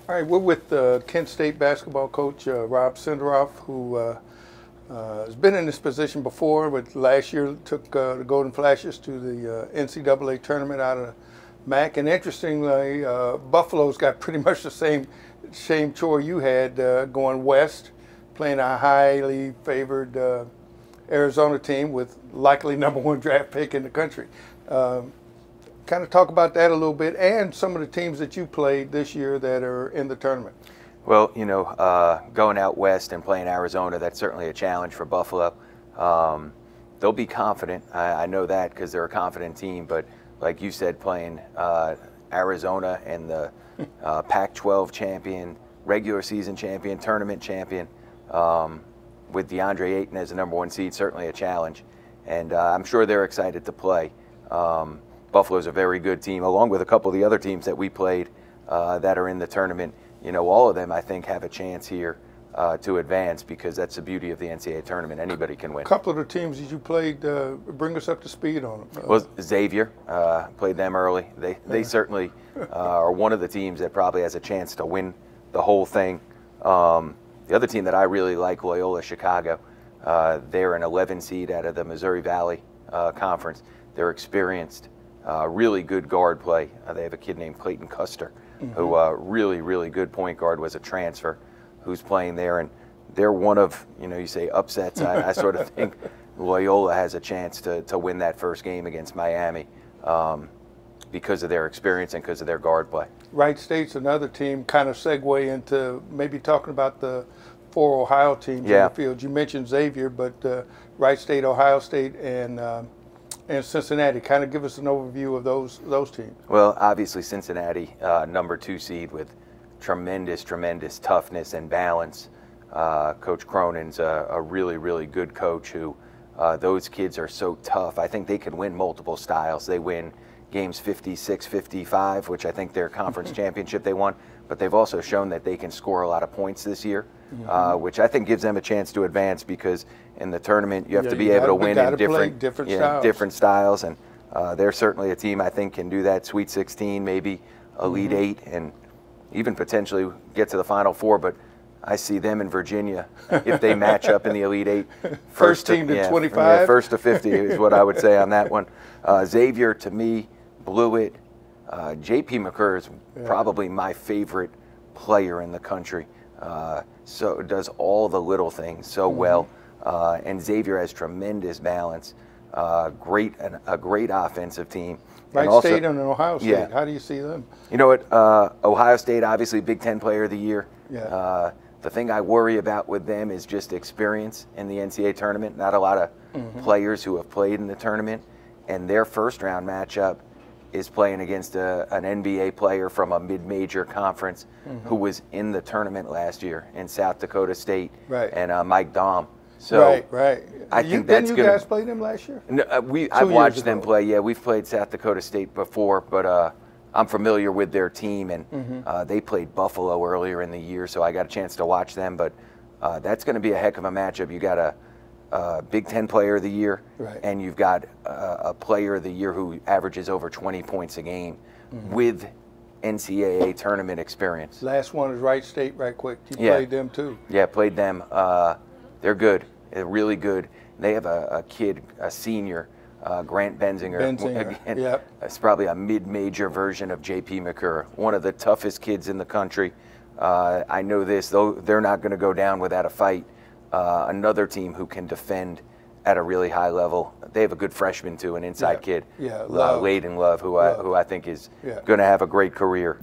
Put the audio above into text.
All right, we're with Kent State basketball coach Rob Senderoff, who has been in this position before, but last year took the Golden Flashes to the NCAA tournament out of MAC. And interestingly, Buffalo's got pretty much the same chore you had going west, playing a highly favored Arizona team with likely #1 draft pick in the country. Kind of talk about that a little bit, and some of the teams that you played this year that are in the tournament. Well, you know, going out west and playing Arizona, that's certainly a challenge for Buffalo. They'll be confident. I know that because they're a confident team. But like you said, playing Arizona and the Pac-12 champion, regular season champion, tournament champion, with DeAndre Ayton as the #1 seed, certainly a challenge. And I'm sure they're excited to play. Buffalo's a very good team, along with a couple of the other teams that we played that are in the tournament. You know, all of them, I think, have a chance here to advance, because that's the beauty of the NCAA tournament. Anybody can win. A couple of the teams that you played, bring us up to speed on them. Well, Xavier, played them early. They certainly are one of the teams that probably has a chance to win the whole thing. The other team that I really like, Loyola Chicago, they're an 11 seed out of the Missouri Valley Conference. They're experienced. Really good guard play. They have a kid named Clayton Custer, who really good point guard, was a transfer, who's playing there. And they're one of, you know, you say upsets. I sort of think Loyola has a chance to win that first game against Miami because of their experience and because of their guard play. Wright State's another team, kind of segue into maybe talking about the 4 Ohio teams in the field. You mentioned Xavier, but Wright State, Ohio State, and Cincinnati. Kind of give us an overview of those teams. Well, obviously Cincinnati, #2 seed with tremendous toughness and balance. Coach Cronin's a really good coach who, those kids are so tough. I think they can win multiple styles. They win games 56-55, which I think their conference championship they won, but they've also shown that they can score a lot of points this year, which I think gives them a chance to advance, because in the tournament you have to be able to win in different styles, and they're certainly a team I think can do that. Sweet 16, maybe Elite 8, and even potentially get to the Final Four. But I see them in Virginia if they match up in the Elite 8. First team to 25? Yeah, first to 50 is what I would say on that one. Xavier, to me, blew it. J.P. McCurr is probably my favorite player in the country. So does all the little things so well. And Xavier has tremendous balance. A great offensive team. Wright State and Ohio State. Yeah. How do you see them? You know what? Ohio State, obviously, Big Ten Player of the Year. Yeah. The thing I worry about with them is just experience in the NCAA tournament. Not a lot of players who have played in the tournament. And their first-round matchup is playing against an NBA player from a mid-major conference who was in the tournament last year in South Dakota State, and Mike Dahm. So right. I think that's Didn't you guys play them last year? No, I've watched them play. Yeah, we've played South Dakota State before, but I'm familiar with their team, and they played Buffalo earlier in the year, so I got a chance to watch them. But that's going to be a heck of a matchup. You got a Big Ten Player of the Year, and you've got a Player of the Year who averages over 20 points a game with NCAA tournament experience. Last one is Wright State, right quick. You played them too. Yeah, played them. They're good. They're really good. They have a kid, a senior, Grant Benzinger. Again, it's probably a mid-major version of J.P. McCurr, one of the toughest kids in the country. I know this, though they're not going to go down without a fight. Another team who can defend at a really high level. They have a good freshman too, an inside kid, Layden Love, who I think is going to have a great career.